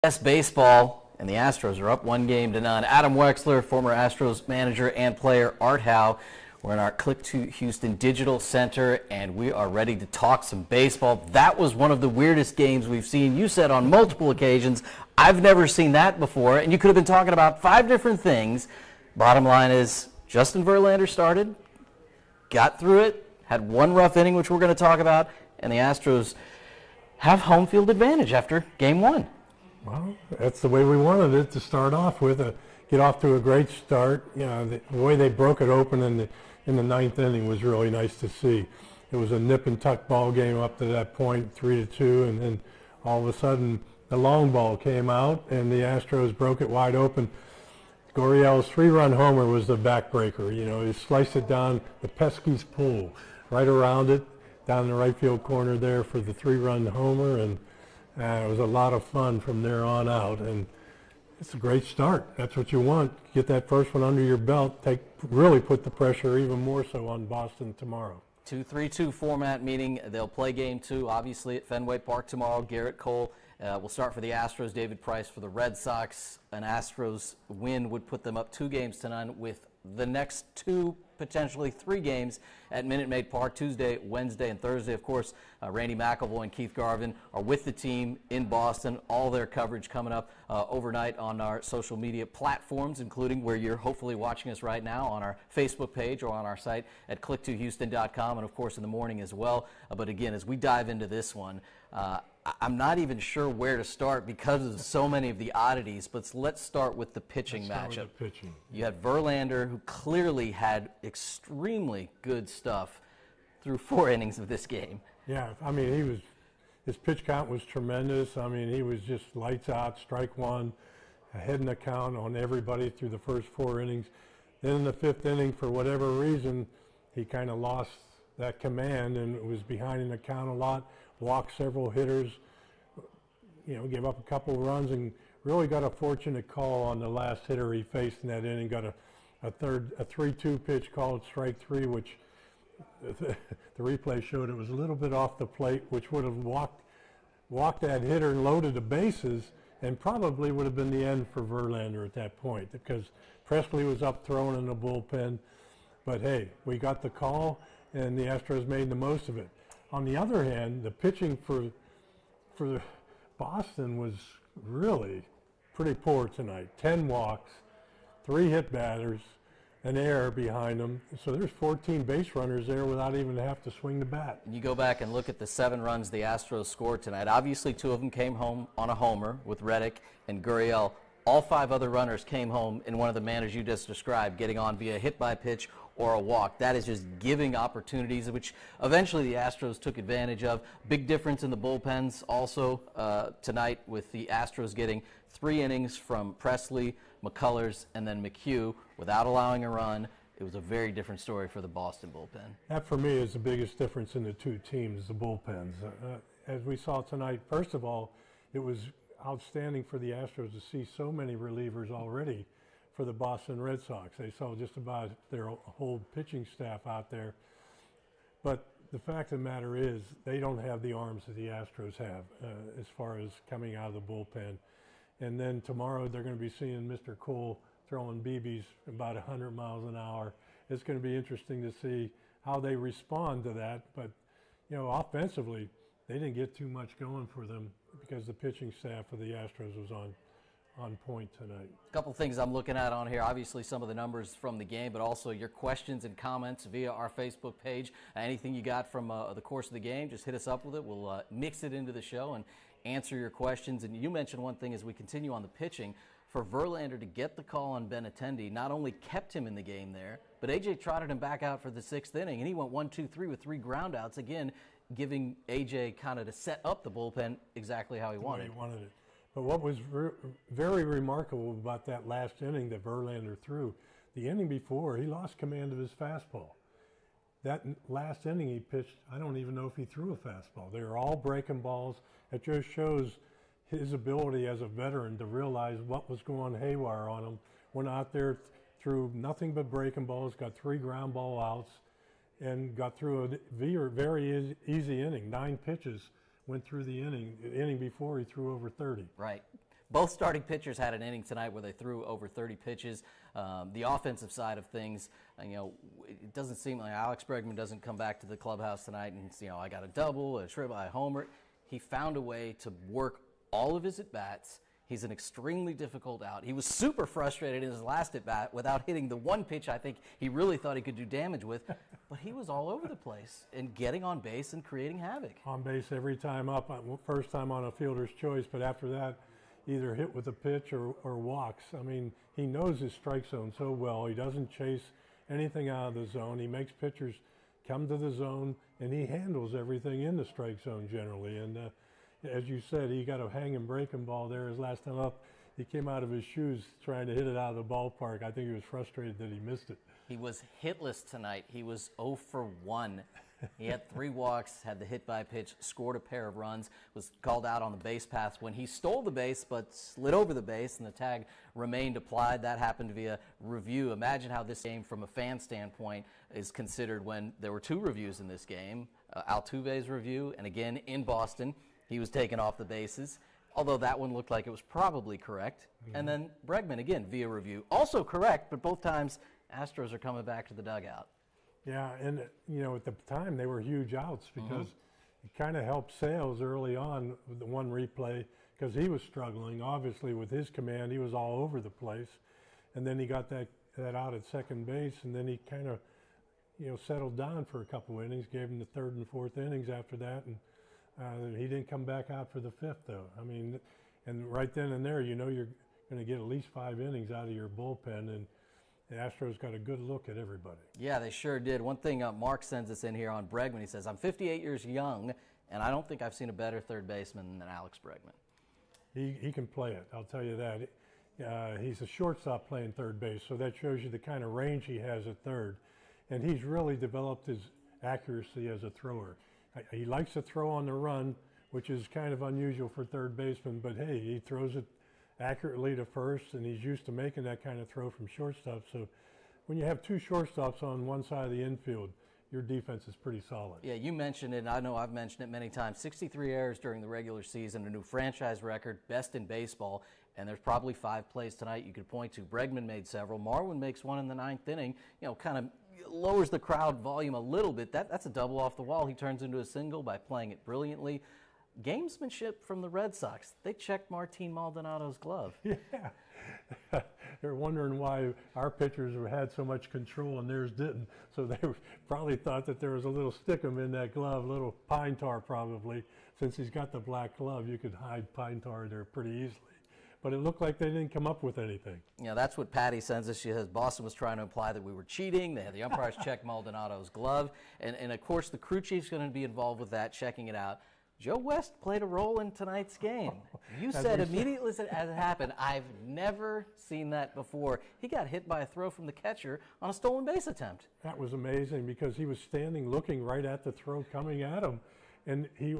Baseball, and the Astros are up 1-0. Adam Wexler, former Astros manager and player, Art Howe. We're in our Click to Houston Digital Center, and we are ready to talk some baseball. That was one of the weirdest games we've seen. You said on multiple occasions, I've never seen that before, and you could have been talking about 5 different things. Bottom line is, Justin Verlander started, got through it, had one rough inning, which we're going to talk about, and the Astros have home field advantage after Game 1. Well, that's the way we wanted it to start off with. Get off to a great start. You know, the way they broke it open in the 9th inning was really nice to see. It was a nip and tuck ball game up to that point, 3-2, and then all of a sudden the long ball came out and the Astros broke it wide open. Gurriel's 3-run homer was the backbreaker. You know, he sliced it down the Pesky's pool, right around it, down the right field corner there for the 3-run homer, and it was a lot of fun from there on out, and it's a great start. That's what you want. Get that first one under your belt. Really put the pressure even more so on Boston tomorrow. 2-3-2 format, meaning they'll play Game 2, obviously, at Fenway Park tomorrow. Garrett Cole will start for the Astros, David Price for the Red Sox. An Astros win would put them up 2-0, with the next 2, potentially 3 games at Minute Maid Park Tuesday, Wednesday, and Thursday. Of course, Randy McIlvoy and Keith Garvin are with the team in Boston. All their coverage coming up overnight on our social media platforms, including where you're hopefully watching us right now on our Facebook page or on our site at click2houston.com, and of course in the morning as well. But again, as we dive into this one, I'm not even sure where to start because of so many of the oddities, but let's start with the pitching matchup. You had Verlander, who clearly had extremely good stuff through 4 innings of this game. Yeah, I mean, his pitch count was tremendous. I mean, he was just lights out, strike one, ahead in the count on everybody through the first 4 innings. Then in the 5th inning, for whatever reason, he kind of lost that command and was behind in the count a lot. Walked several hitters, you know, gave up a couple runs, and really got a fortunate call on the last hitter he faced in that inning. Got a 3-2 pitch called strike 3, which the replay showed it was a little bit off the plate, which would have walked that hitter and loaded the bases, and probably would have been the end for Verlander at that point, because Presley was up throwing in the bullpen. But hey, we got the call, and the Astros made the most of it. On the other hand, the pitching for Boston was really pretty poor tonight. 10 walks, 3 hit batters, an error behind them. So there's 14 base runners there without even have to swing the bat. And you go back and look at the 7 runs the Astros scored tonight. Obviously, 2 of them came home on a homer with Reddick and Gurriel. All 5 other runners came home in one of the manners you just described, getting on via hit by pitch or a walk. That is just giving opportunities, which eventually the Astros took advantage of. Big difference in the bullpens also tonight, with the Astros getting 3 innings from Presley, McCullers, and then McHugh without allowing a run. It was a very different story for the Boston bullpen. That, for me, is the biggest difference in the 2 teams, the bullpens. As we saw tonight, first of all, it was outstanding for the Astros to see so many relievers already for the Boston Red Sox. They saw just about their whole pitching staff out there. But the fact of the matter is, they don't have the arms that the Astros have as far as coming out of the bullpen. And then tomorrow they're going to be seeing Mr. Cole throwing BBs about 100 miles an hour. It's going to be interesting to see how they respond to that. But, you know, offensively, they didn't get too much going for them because the pitching staff of the Astros was on point tonight. A couple things I'm looking at on here. Obviously, some of the numbers from the game, but also your questions and comments via our Facebook page. Anything you got from the course of the game, just hit us up with it. We'll mix it into the show and answer your questions. And you mentioned one thing as we continue on the pitching. For Verlander to get the call on Benintendi not only kept him in the game there, but A.J. trotted him back out for the 6th inning, and he went 1-2-3 with 3 groundouts, again, giving A.J. kind of to set up the bullpen exactly how he wanted. It. But what was very remarkable about that last inning that Verlander threw, the inning before, he lost command of his fastball. That last inning he pitched, I don't even know if he threw a fastball. They were all breaking balls. It just shows his ability as a veteran to realize what was going haywire on him. Went out there, threw nothing but breaking balls, got 3 ground ball outs, and got through a very easy inning. 9 pitches went through the inning. The inning before, he threw over 30. Right. Both starting pitchers had an inning tonight where they threw over 30 pitches. The offensive side of things, it doesn't seem like Alex Bregman doesn't come back to the clubhouse tonight and, I got a double, a triple, a homer. He found a way to work all of his at-bats. He's an extremely difficult out. He was super frustrated in his last at-bat without hitting the one pitch I think he really thought he could do damage with. But he was all over the place and getting on base and creating havoc. On base every time up, first time on a fielder's choice, but after that, either hit with a pitch or walks. I mean, he knows his strike zone so well. He doesn't chase anything out of the zone. He makes pitchers come to the zone, and he handles everything in the strike zone generally. And as you said, he got a hanging breaking ball there his last time up. He came out of his shoes trying to hit it out of the ballpark. I think he was frustrated that he missed it. He was hitless tonight. He was 0 for 1. He had 3 walks, had the hit by pitch, scored a pair of runs, was called out on the base paths when he stole the base but slid over the base and the tag remained applied. That happened via review. Imagine how this game from a fan standpoint is considered when there were 2 reviews in this game. Altuve's review, and again in Boston, he was taken off the bases, although that one looked like it was probably correct. Mm-hmm. And then Bregman, again, via review, also correct, but both times Astros are coming back to the dugout. Yeah, and at the time they were huge outs because it kind of helped Sales early on with the one replay because he was struggling. Obviously, with his command, he was all over the place, and then he got that out at second base, and then he kind of settled down for a couple innings. Gave him the 3rd and 4th innings after that, and he didn't come back out for the 5th though. I mean, and right then and there, you're going to get at least 5 innings out of your bullpen, and the Astros got a good look at everybody. Yeah, they sure did. One thing Mark sends us in here on Bregman, he says, I'm 58 years young, and I don't think I've seen a better third baseman than Alex Bregman. He can play it, I'll tell you that. He's a shortstop playing third base, so that shows you the kind of range he has at third. And he's really developed his accuracy as a thrower. He likes to throw on the run, which is kind of unusual for third baseman, but hey, he throws it accurately to first, and he's used to making that kind of throw from shortstop. So when you have 2 shortstops on one side of the infield, your defense is pretty solid. Yeah, you mentioned it, and I know I've mentioned it many times. 63 errors during the regular season, a new franchise record, best in baseball, and there's probably 5 plays tonight you could point to. Bregman made several. Marwin makes one in the 9th inning, kind of lowers the crowd volume a little bit. That's a double off the wall. He turns into a single by playing it brilliantly. Gamesmanship from the Red Sox. They checked Martin Maldonado's glove. Yeah. They're wondering why our pitchers had so much control and theirs didn't. So they probably thought that there was a little stickum in that glove, a little pine tar probably. Since he's got the black glove, you could hide pine tar there pretty easily. But it looked like they didn't come up with anything. That's what Patty sends us. She says Boston was trying to imply that we were cheating. They had the umpires check Maldonado's glove. And of course, the crew chief's going to be involved with that, checking it out. Joe West played a role in tonight's game. You said immediately as it happened, I've never seen that before. He got hit by a throw from the catcher on a stolen base attempt. That was amazing because he was standing looking right at the throw coming at him, and he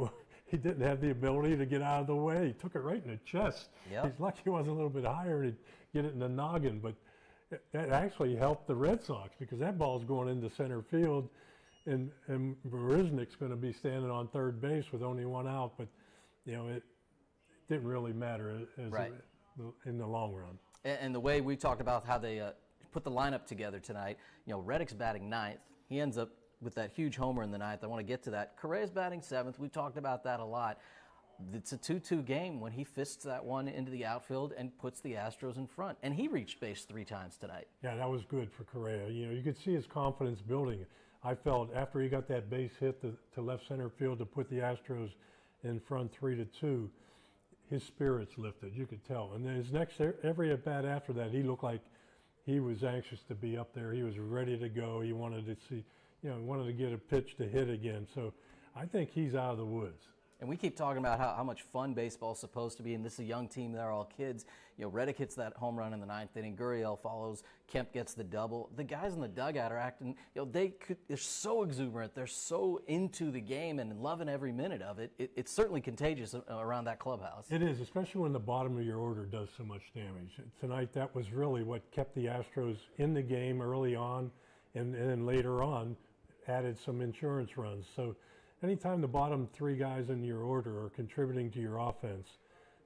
didn't have the ability to get out of the way. He took it right in the chest. Yep. He's lucky he wasn't a little bit higher to get it in the noggin, but that actually helped the Red Sox because that ball's going into center field. And Marisnik's going to be standing on third base with only 1 out, but it didn't really matter in the long run. And the way we talked about how they put the lineup together tonight, Reddick's batting 9th. He ends up with that huge homer in the 9th. I want to get to that. Correa's batting 7th. We talked about that a lot. It's a 2-2 game when he fists that one into the outfield and puts the Astros in front. And he reached base 3 times tonight. Yeah, that was good for Correa. You could see his confidence building. I felt after he got that base hit to left center field to put the Astros in front 3-2, his spirits lifted. You could tell. And then his every at bat after that, he looked like he was anxious to be up there. He was ready to go. He wanted to see, wanted to get a pitch to hit again. So I think he's out of the woods. And we keep talking about how much fun baseball is supposed to be, and this is a young team. They're all kids. Reddick hits that home run in the 9th inning. Gurriel follows. Kemp gets the double. The guys in the dugout are acting, they're so exuberant. They're so into the game and loving every minute of it. It's certainly contagious around that clubhouse. It is, especially when the bottom of your order does so much damage. Tonight, that was really what kept the Astros in the game early on, and then later on added some insurance runs. So anytime the bottom 3 guys in your order are contributing to your offense,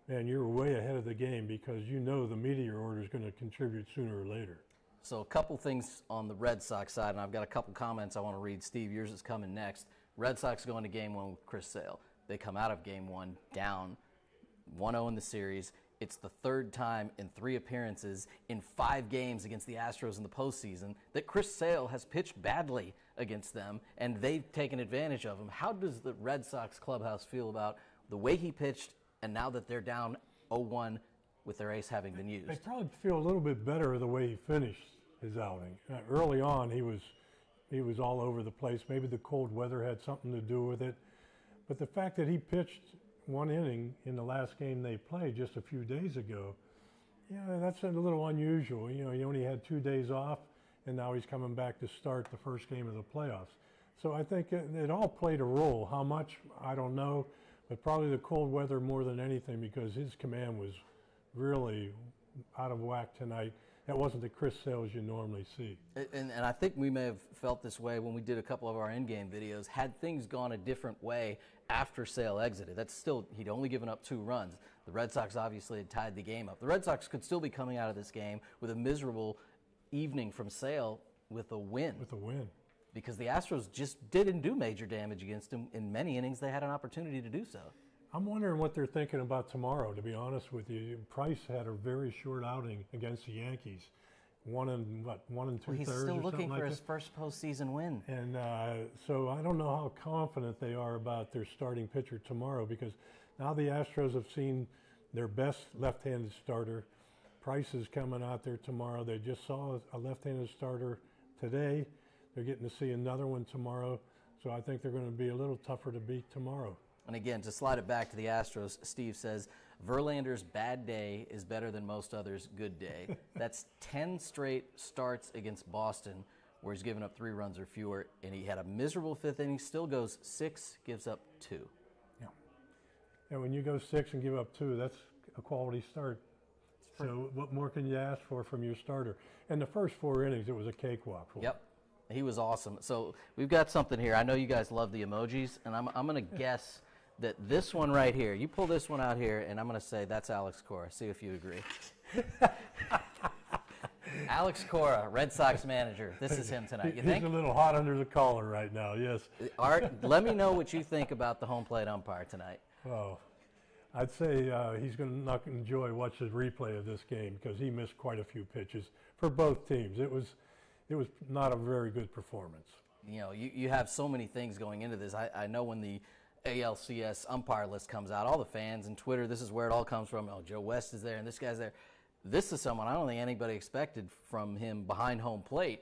man, you're way ahead of the game because you know the meteor order is going to contribute sooner or later. So a couple things on the Red Sox side, and I've got a couple comments I want to read. Steve, yours is coming next. Red Sox going to Game 1 with Chris Sale. They come out of Game 1 down 1-0 in the series. It's the third time in 3 appearances in 5 games against the Astros in the postseason that Chris Sale has pitched badly against them, and they've taken advantage of him. How does the Red Sox clubhouse feel about the way he pitched and now that they're down 0-1 with their ace having been used? They probably feel a little bit better the way he finished his outing. Early on, he was all over the place. Maybe the cold weather had something to do with it. But the fact that he pitched 1 inning in the last game they played just a few days ago, yeah, that's a little unusual. You know, he only had 2 days off, and now he's coming back to start the first game of the playoffs. So I think it all played a role. How much, I don't know, but probably the cold weather more than anything because his command was really out of whack tonight. That wasn't the Chris Sale you normally see. And I think we may have felt this way when we did a couple of our in-game videos. Had things gone a different way after Sale exited, that's still, he'd only given up 2 runs. The Red Sox obviously had tied the game up. The Red Sox could still be coming out of this game with a miserable evening from Sale with a win. With a win. Because the Astros just didn't do major damage against him. In many innings, they had an opportunity to do so. I'm wondering what they're thinking about tomorrow, to be honest with you. Price had a very short outing against the Yankees. 1 and 2/3 well, he's still or something looking for like his that. first postseason win. And so I don't know how confident they are about their starting pitcher tomorrow because now the Astros have seen their best left-handed starter. Price is coming out there tomorrow. They just saw a left-handed starter today. They're getting to see another one tomorrow. So I think they're going to be a little tougher to beat tomorrow. And again, to slide it back to the Astros, Steve says, Verlander's bad day is better than most others' good day. That's 10 straight starts against Boston where he's given up 3 runs or fewer, and he had a miserable 5th inning, still goes 6, gives up 2. Yeah. And when you go 6 and give up 2, that's a quality start. So what more can you ask for from your starter? And the first 4 innings, it was a cakewalk for him. Yep. He was awesome. So we've got something here. I know you guys love the emojis, and I'm going to guess that this one right here, you pull this one out here, and I'm going to say that's Alex Cora. See if you agree. Alex Cora, Red Sox manager. This is him tonight. You think? He's a little hot under the collar right now, yes. Art, let me know what you think about the home plate umpire tonight. Oh, I'd say he's not going to enjoy watching the replay of this game because he missed quite a few pitches for both teams. It was not a very good performance. You know, you have so many things going into this. I know when the ALCS umpire list comes out, all the fans and Twitter, this is where it all comes from. Oh, Joe West is there and this guy's there. This is someone I don't think anybody expected from him behind home plate.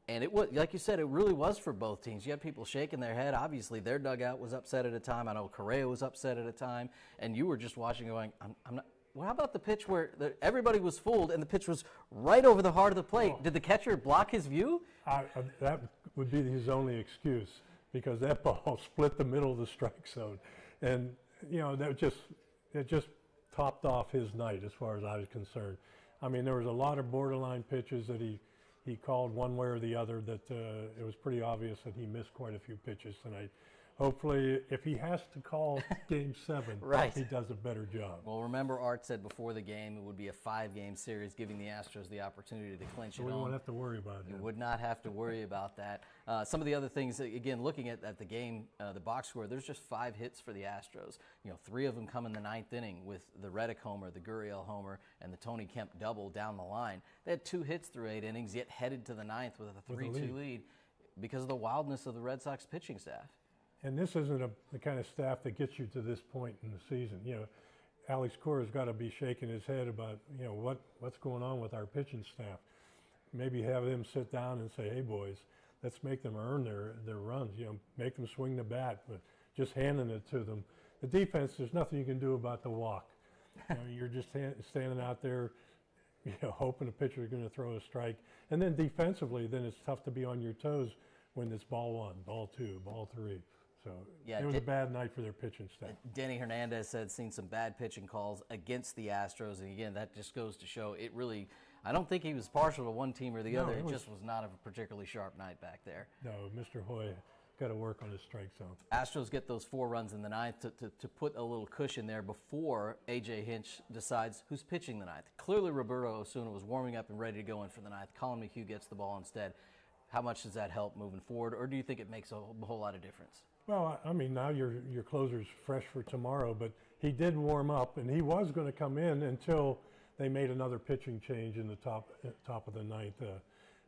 And it was, like you said, it really was for both teams. You had people shaking their head. Obviously, their dugout was upset at a time. I know Correa was upset at a time. And you were just watching going, I'm not. Well, how about the pitch where everybody was fooled and the pitch was right over the heart of the plate? Oh. Did the catcher block his view? That would be his only excuse because that ball split the middle of the strike zone. And, you know, it just topped off his night as far as I was concerned. I mean, there was a lot of borderline pitches that he called one way or the other that it was pretty obvious that he missed quite a few pitches tonight. Hopefully, if he has to call Game 7, right, he does a better job. Well, remember Art said before the game it would be a 5-game series, giving the Astros the opportunity to clinch it on. We won't have to worry about it. You would not have to worry about that. Some of the other things, again, looking at the game, the box score, there's just 5 hits for the Astros. You know, 3 of them come in the 9th inning with the Reddick homer, the Gurriel homer, and the Tony Kemp double down the line. They had 2 hits through 8 innings, yet headed to the 9th with a 3-2 lead because of the wildness of the Red Sox pitching staff. And this isn't the kind of staff that gets you to this point in the season. You know, Alex Cora's got to be shaking his head about, you know, what's going on with our pitching staff. Maybe have them sit down and say, hey, boys, let's make them earn their runs. You know, make them swing the bat, but just handing it to them. The defense, there's nothing you can do about the walk. You know, you're just standing out there, you know, hoping the pitcher is going to throw a strike. And then defensively, then it's tough to be on your toes when it's ball 1, ball 2, ball 3. So yeah, it was a bad night for their pitching staff. Denny Hernandez said seen some bad pitching calls against the Astros. And again, that just goes to show it really, I don't think he was partial to one team or the other. It just was not a particularly sharp night back there. No, Mr. Hoy got to work on his strike zone. Astros get those 4 runs in the ninth to put a little cushion there before A.J. Hinch decides who's pitching the ninth. Clearly, Roberto Osuna was warming up and ready to go in for the ninth. Colin McHugh gets the ball instead. How much does that help moving forward, or do you think it makes a whole lot of difference? Well, I mean, now your closer's fresh for tomorrow, but he did warm up, and he was going to come in until they made another pitching change in the top of the ninth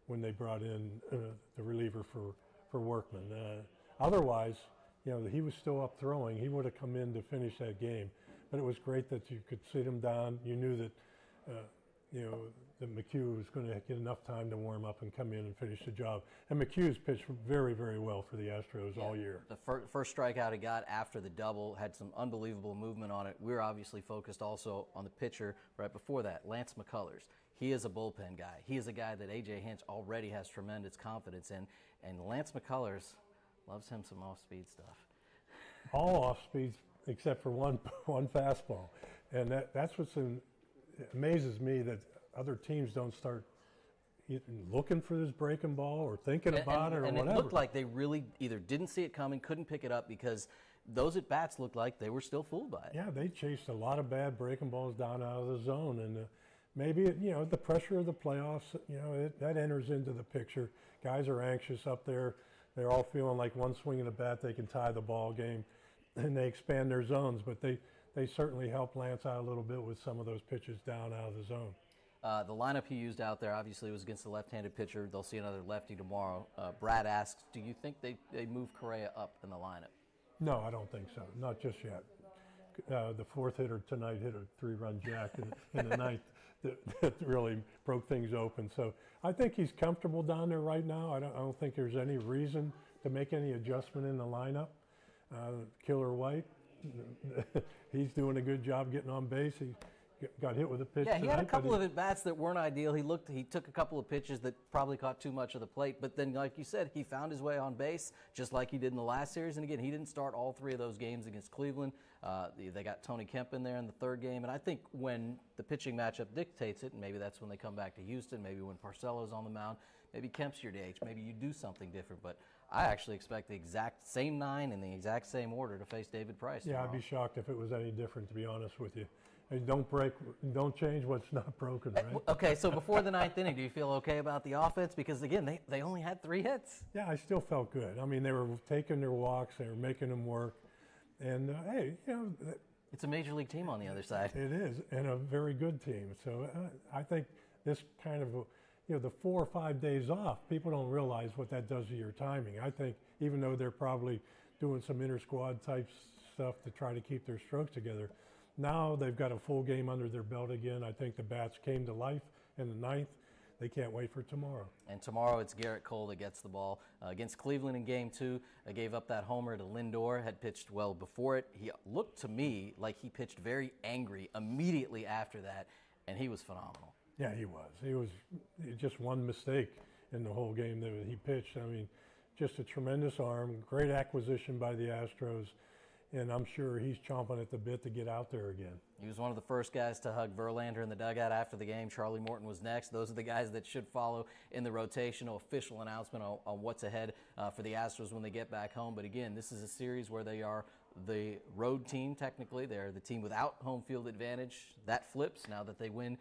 when they brought in the reliever for Workman. Otherwise, you know, he was still up throwing. He would have come in to finish that game, but it was great that you could sit him down. You knew that, you know, that McHugh was going to get enough time to warm up and come in and finish the job. And McHugh's pitched very, very well for the Astros all year. The first strikeout he got after the double had some unbelievable movement on it. We're obviously focused also on the pitcher right before that, Lance McCullers. He is a bullpen guy. He is a guy that A.J. Hinch already has tremendous confidence in. And Lance McCullers loves him some off-speed stuff. All off-speeds except for one fastball. And that's what's amazes me, that other teams don't start looking for this breaking ball or thinking about it or whatever. And it looked like they really either didn't see it coming, couldn't pick it up, because those at-bats looked like they were still fooled by it. Yeah, they chased a lot of bad breaking balls down out of the zone. And maybe, you know, the pressure of the playoffs, you know, that enters into the picture. Guys are anxious up there. They're all feeling like one swing of the bat, they can tie the ball game, and they expand their zones. But they certainly helped Lance out a little bit with some of those pitches down out of the zone. The lineup he used out there obviously was against the left-handed pitcher. They'll see another lefty tomorrow. Brad asks, do you think they move Correa up in the lineup? No, I don't think so. Not just yet. The fourth hitter tonight hit a 3-run jack in the ninth that really broke things open. So I think he's comfortable down there right now. I don't think there's any reason to make any adjustment in the lineup. Killer White, he's doing a good job getting on base. He got hit with a pitch. Yeah, he had a couple of at-bats that weren't ideal. He took a couple of pitches that probably caught too much of the plate, but then, like you said, he found his way on base, just like he did in the last series. And again, he didn't start all 3 of those games against Cleveland. They got Tony Kemp in there in the 3rd game, and I think when the pitching matchup dictates it, and maybe that's when they come back to Houston, maybe when Parcello's on the mound, maybe Kemp's your DH, maybe you do something different. But I actually expect the exact same 9 in the exact same order to face David Price tomorrow. Yeah, I'd be shocked if it was any different, to be honest with you. And don't change what's not broken, right? Okay, so before the 9th inning, do you feel okay about the offense? Because, again, they only had 3 hits. Yeah, I still felt good. I mean, they were taking their walks. They were making them work. And, hey, you know. It's a major league team on the other side. It is, and a very good team. So I think this kind of, you know, the 4 or 5 days off, people don't realize what that does to your timing. I think even though they're probably doing some inter-squad type stuff to try to keep their strokes together, now they've got a full game under their belt again. I think the bats came to life in the 9th. They can't wait for tomorrow. And tomorrow it's Garrett Cole that gets the ball. Against Cleveland in Game 2, gave up that homer to Lindor, had pitched well before it. He looked to me like he pitched very angry immediately after that, and he was phenomenal. Yeah, he was. He was just one mistake in the whole game that he pitched. I mean, just a tremendous arm, great acquisition by the Astros. And I'm sure he's chomping at the bit to get out there again. He was one of the first guys to hug Verlander in the dugout after the game. Charlie Morton was next. Those are the guys that should follow in the rotation. Official announcement on what's ahead for the Astros when they get back home. But again, this is a series where they are the road team, technically. They're the team without home field advantage. That flips now that they win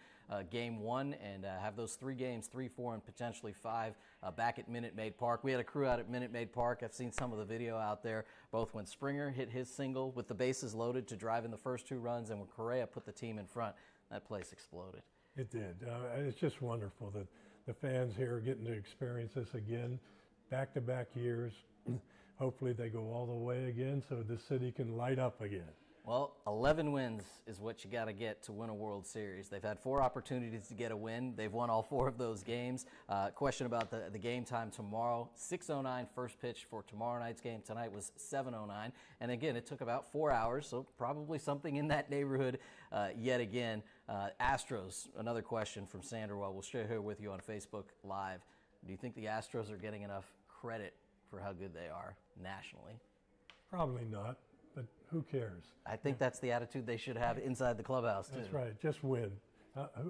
Game 1 and have those 3 games, 3, 4, and potentially 5 back at Minute Maid Park. We had a crew out at Minute Maid Park. I've seen some of the video out there, both when Springer hit his single with the bases loaded to drive in the first 2 runs and when Correa put the team in front. That place exploded. It did. It's just wonderful that the fans here are getting to experience this again, back-to-back years. Hopefully they go all the way again so the city can light up again. Well, 11 wins is what you got to get to win a World Series. They've had 4 opportunities to get a win. They've won all 4 of those games. Question about the game time tomorrow. 6:09 first pitch for tomorrow night's game. Tonight was 7:09. And again, it took about 4 hours, so probably something in that neighborhood yet again. Astros, another question from Sanderwell. We'll share here with you on Facebook Live. Do you think the Astros are getting enough credit for how good they are nationally? Probably not. But who cares? I think that's the attitude they should have inside the clubhouse, too. That's right. Just win.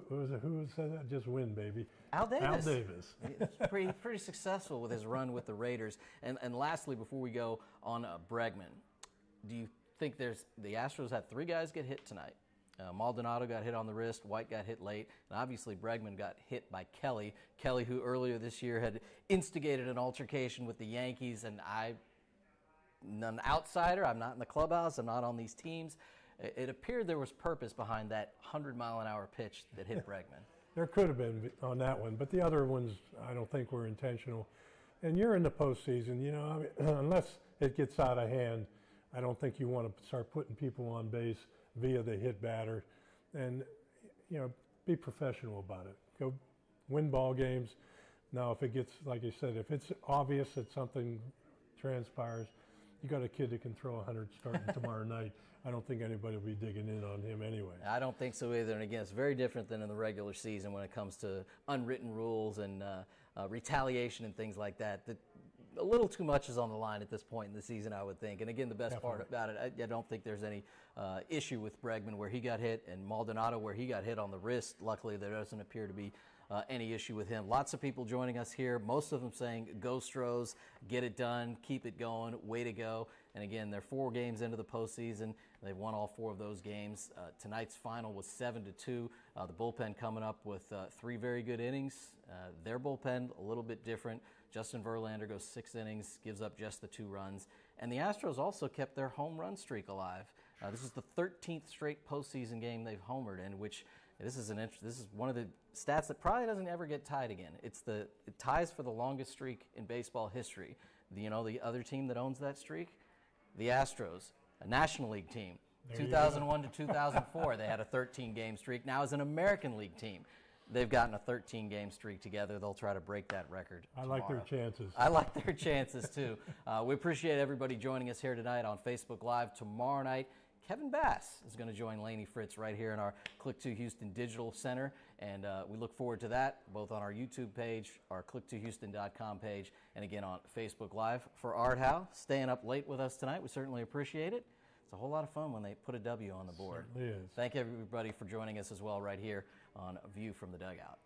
Who said that? Just win, baby. Al Davis. Al Davis. He's pretty successful with his run with the Raiders. And lastly, before we go on Bregman, do you think the Astros had 3 guys get hit tonight? Maldonado got hit on the wrist, White got hit late, and obviously Bregman got hit by Kelly. Kelly, who earlier this year had instigated an altercation with the Yankees, and I'm an outsider. I'm not in the clubhouse. I'm not on these teams. It appeared there was purpose behind that 100-mile-an-hour pitch that hit Bregman. There could have been on that one, but the other ones I don't think were intentional. And you're in the postseason, you know, I mean, unless it gets out of hand, I don't think you want to start putting people on base via the hit batter. And, you know, be professional about it. Go win ball games. Now, if it gets, like you said, if it's obvious that something transpires, you got a kid that can throw 100 starting tomorrow night. I don't think anybody will be digging in on him anyway. I don't think so either. And again, it's very different than in the regular season when it comes to unwritten rules and retaliation and things like that. A little too much is on the line at this point in the season, I would think. And again, the best part about it, I don't think there's any issue with Bregman where he got hit and Maldonado where he got hit on the wrist. Luckily, there doesn't appear to be any issue with him. Lots of people joining us here, most of them saying, go Stros, get it done, keep it going, way to go. And again, they're 4 games into the postseason. They've won all 4 of those games. Tonight's final was 7-2. The bullpen coming up with 3 very good innings. Their bullpen, a little bit different. Justin Verlander goes 6 innings, gives up just the 2 runs. And the Astros also kept their home run streak alive. This is the 13th straight postseason game they've homered in, which this is one of the stats that probably doesn't ever get tied again. It ties for the longest streak in baseball history. The other team that owns that streak, the Astros, a National League team. 2001 to 2004, they had a 13-game streak. Now as an American League team, they've gotten a 13-game streak together. They'll try to break that record tomorrow. I like their chances. I like their chances, too. We appreciate everybody joining us here tonight on Facebook Live. Tomorrow night, Kevin Bass is going to join Laney Fritz right here in our Click2 Houston Digital Center, and we look forward to that, both on our YouTube page, our click2houston.com page, and again on Facebook Live. For Art Howe, staying up late with us tonight, we certainly appreciate it. It's a whole lot of fun when they put a W on the board. Certainly is. Thank everybody for joining us as well right here on View from the Dugout.